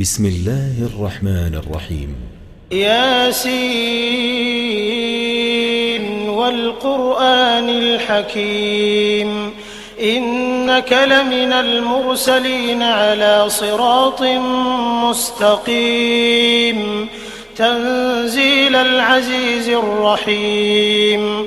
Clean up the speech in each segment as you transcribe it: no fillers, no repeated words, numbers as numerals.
بسم الله الرحمن الرحيم. ياسين والقرآن الحكيم إنك لمن المرسلين على صراط مستقيم تنزيل العزيز الرحيم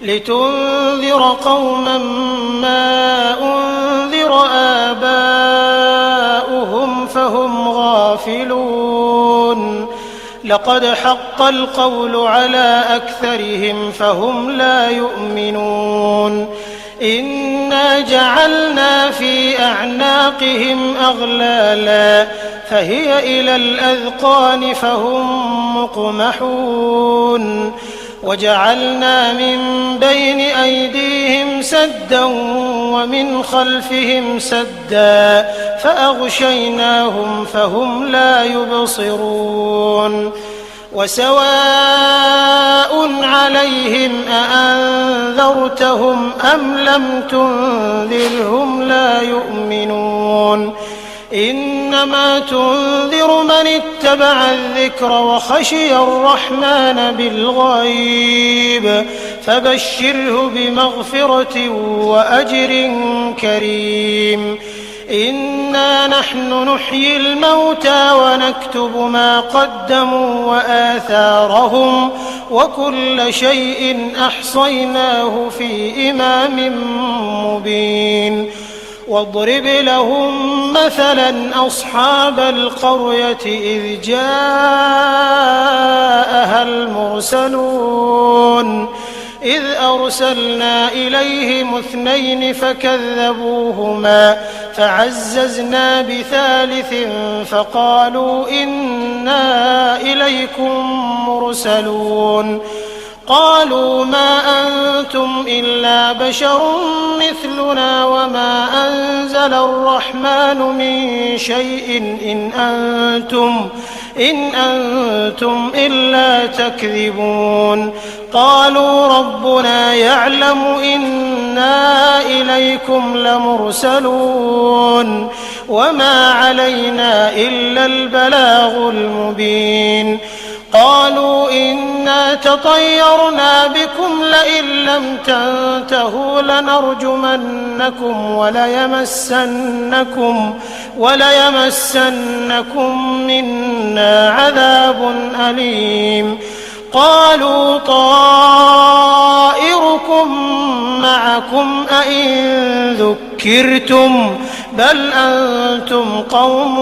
لتنذر قوما ما أنذر آباؤهم فهم غافلون لقد حق القول على أكثرهم فهم لا يؤمنون إنا جعلنا في أعناقهم أغلالا فهي إلى الأذقان فهم مقمحون وجعلنا من بين أيديهم سدا ومن خلفهم سدا فأغشيناهم فهم لا يبصرون وسواء عليهم أأنذرتهم أم لم تنذرهم لا يؤمنون إنما تنذر من اتبع الذكر وخشي الرحمن بالغيب فبشره بمغفرة وأجر كريم إنا نحن نحيي الموتى ونكتب ما قدموا وآثارهم وكل شيء أحصيناه في إمام مبين واضرب لهم مثلا أصحاب القرية إذ جاءها المرسلون إذ أرسلنا إليهم 2 فكذبوهما فعززنا بثالث فقالوا إنا إليكم مرسلون قالوا ما أنتم إلا بشر مثلنا وما أنزل الرحمن من شيء إن أنتم إلا تكذبون قالوا ربنا يعلم إنا إليكم لمرسلون وما علينا إلا البلاغ المبين قالوا إنا تطيرنا بكم لئن لم تنتهوا لنرجمنكم وليمسنكم منا عذاب أليم قالوا طائركم معكم أئن ذكرتم بل أنتم قوم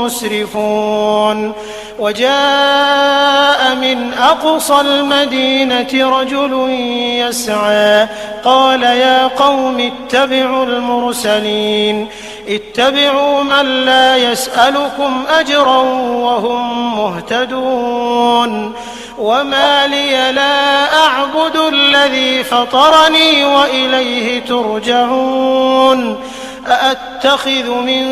مسرفون وجاء من أقصى المدينة رجل يسعى قال يا قوم اتبعوا المرسلين اتبعوا من لا يسألكم أجرا وهم مهتدون وما لي لا أعبد الذي فطرني وإليه ترجعون أأتخذ من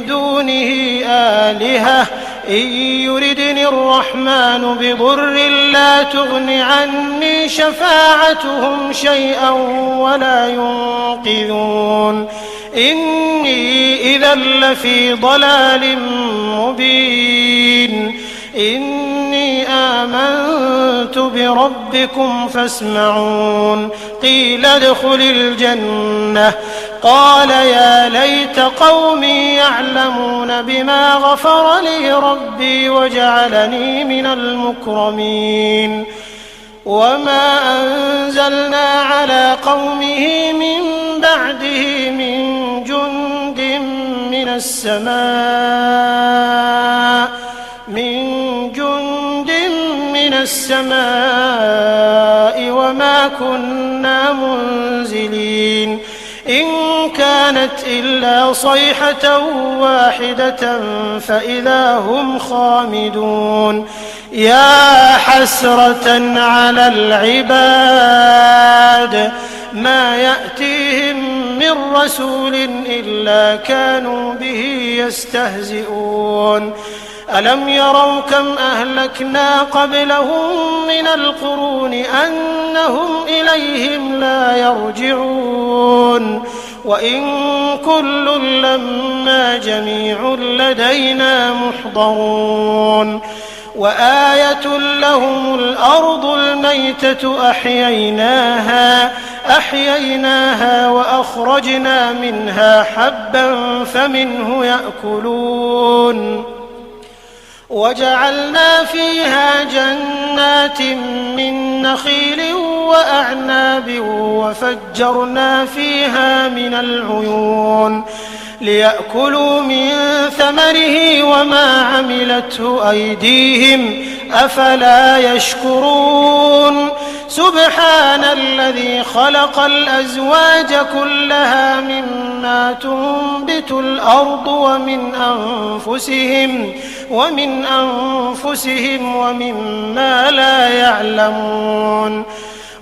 دونه آلهة إن يردني الرحمن بضر لا تغن عني شفاعتهم شيئا ولا ينقذون إني إذا لفي ضلال مبين إني آمنت بربكم فاسمعون قيل ادخل الجنة قال يا ليت قومي يعلمون بما غفر لي ربي وجعلني من المكرمين وما أنزلنا على قومه من بعده من جند من السماء وما كنا منزلين إن كانت إلا صيحة واحدة فإذا هم خامدون يا حسرة على العباد ما يأتيهم من رسول إلا كانوا به يستهزئون ألم يروا كم أهلكنا قبلهم من القرون أنهم إليهم لا يرجعون وإن كل لما جميع لدينا محضرون وآية لهم الأرض الميتة أحييناها وأخرجنا منها حبا فمنه يأكلون وجعلنا فيها جنات من نخيل وأعناب وفجرنا فيها من العيون ليأكلوا من ثمره وما عملته أيديهم أفلا يشكرون سبحان الذي خلق الأزواج كلها مما تنبت الأرض ومن أنفسهم ومما لا يعلمون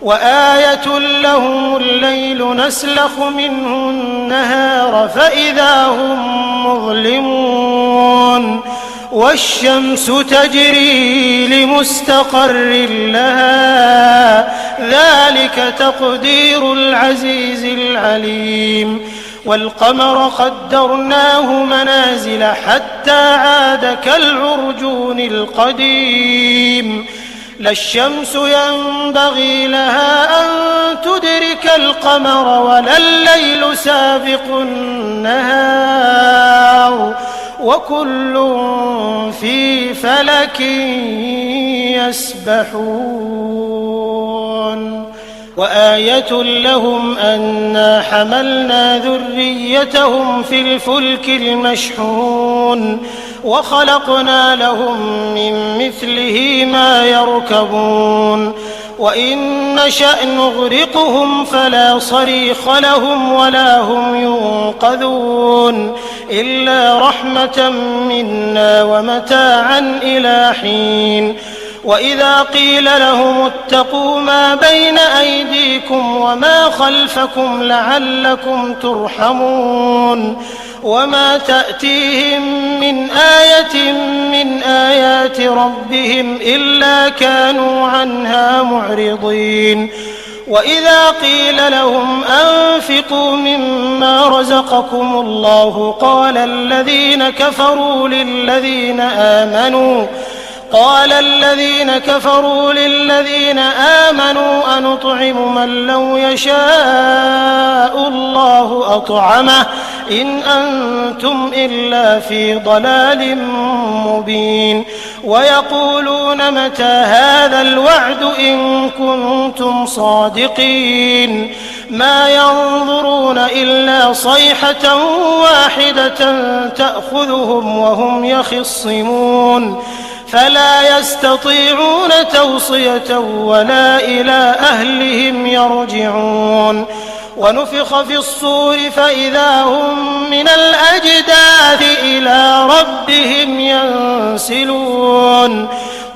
وآية لهم الليل نسلخ منه النهار فإذا هم مظلمون والشمس تجري لمستقر لها ذلك تقدير العزيز العليم والقمر قدرناه منازل حتى عاد كالعرجون القديم لا الشمس ينبغي لها أن تدرك القمر ولا الليل سابق النهار وكل في فلك يسبحون وآية لهم أنا حملنا ذريتهم في الفلك المشحون وخلقنا لهم من مثله ما يركبون وإن نشأ نغرقهم فلا صريخ لهم ولا هم ينقذون إلا رحمة منا ومتاعا إلى حين وإذا قيل لهم اتقوا ما بين أيديكم وما خلفكم لعلكم ترحمون وما تأتيهم من آية من آيات ربهم إلا كانوا عنها معرضين وإذا قيل لهم أنفقوا مما رزقكم الله قال الذين كفروا للذين آمنوا أنطعم من لو يشاء الله أطعمه إن أنتم إلا في ضلال مبين ويقولون متى هذا الوعد إن كنتم صادقين ما ينظرون إلا صيحة واحدة تأخذهم وهم يخصمون فلا يستطيعون توصية ولا إلى أهلهم يرجعون ونفخ في الصور فإذا هم من الأجداث إلى ربهم ينسلون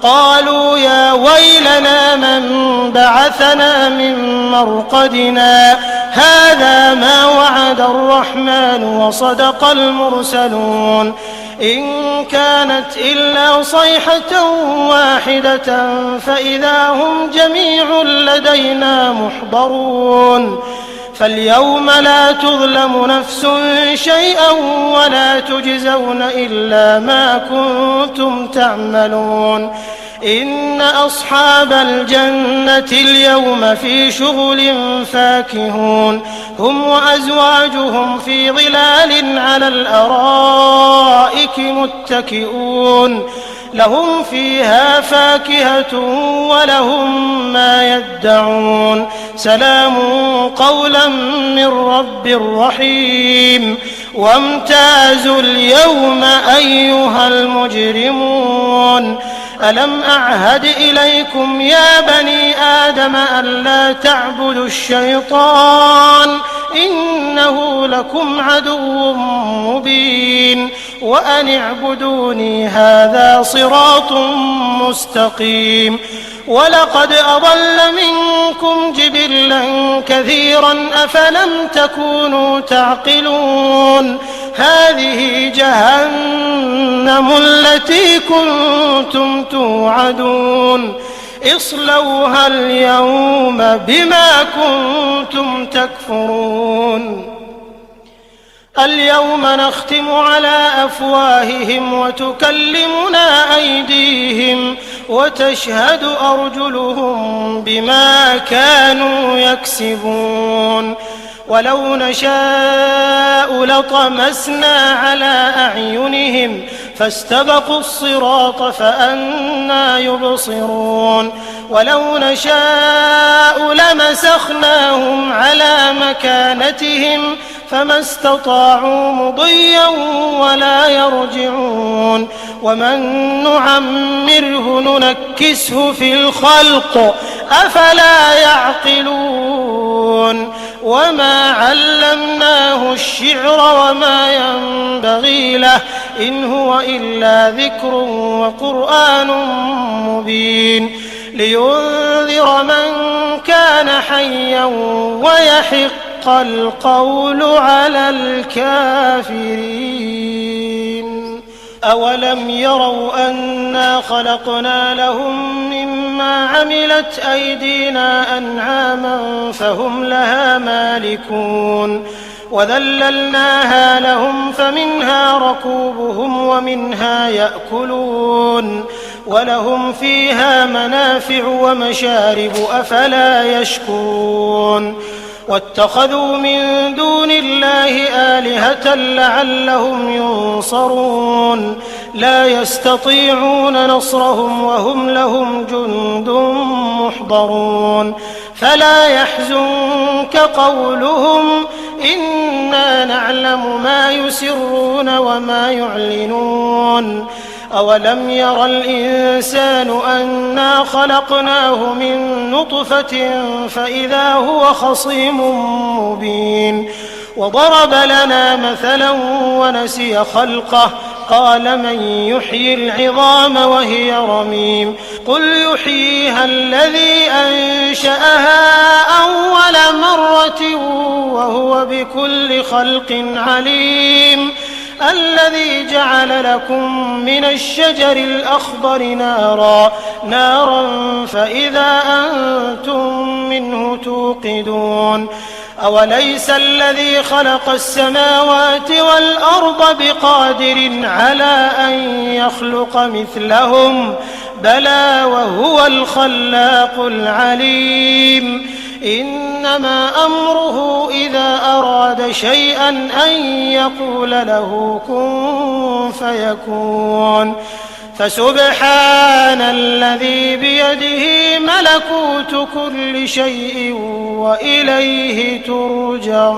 قالوا يا ويلنا من بعثنا من مرقدنا هذا ما وعد الرحمن وصدق المرسلون إن كانت إلا صيحة واحدة فإذا هم جميع لدينا محضرون فاليوم لا تظلم نفس شيئا ولا تجزون إلا ما كنتم تعملون إن أصحاب الجنة اليوم في شغل فاكهون هم وأزواجهم في ظلال على الأرائك متكئون لهم فيها فاكهة ولهم ما يدعون سلام قولا من رب رحيم وامتازوا اليوم أيها المجرمون ألم أعهد إليكم يا بني آدم ألا تعبدوا الشيطان إنه لكم عدو مبين وأن اعبدوني هذا صراط مستقيم ولقد أضل منكم جبلا كثيرا أفلم تكونوا تعقلون هذه جهنم التي كنتم توعدون اصلوها اليوم بما كنتم تكفرون اليوم نختم على أفواههم وتكلمنا أيديهم وتشهد أرجلهم بما كانوا يكسبون ولو نشاء لطمسنا على أعينهم فاستبقوا الصراط فأنى يبصرون ولو نشاء لمسخناهم على مكانتهم فما استطاعوا مضيا ولا يرجعون ومن نعمره ننكسه في الخلق أفلا يعقلون وما علمناه الشعر وما ينبغي له إن هو إلا ذكر وقرآن مبين لينذر من كان حيا ويحق القول على الكافرين أولم يروا أنا خلقنا لهم مما عملت أيدينا أنعاما فهم لها مالكون وذللناها لهم فمنها ركوبهم ومنها يأكلون ولهم فيها منافع ومشارب أفلا يشكرون واتخذوا من دون الله آلهة لعلهم ينصرون لا يستطيعون نصرهم وهم لهم جند محضرون فلا يحزنك قولهم إنا نعلم ما يسرون وما يعلنون أولم ير الإنسان أنا خلقناه من نطفة فإذا هو خصيم مبين وضرب لنا مثلا ونسي خلقه قال من يحيي العظام وهي رميم قل يحييها الذي أنشأها أول مرة وهو بكل خلق عليم الذي جعل لكم من الشجر الأخضر نارا فإذا أنتم منه توقدون أوليس الذي خلق السماوات والأرض بقادر على أن يخلق مثلهم بلى وهو الخلاق العليم إنما أمره إذا أراد شيئا أن يقول له كن فيكون فسبحان الذي بيده ملكوت كل شيء وإليه ترجعون.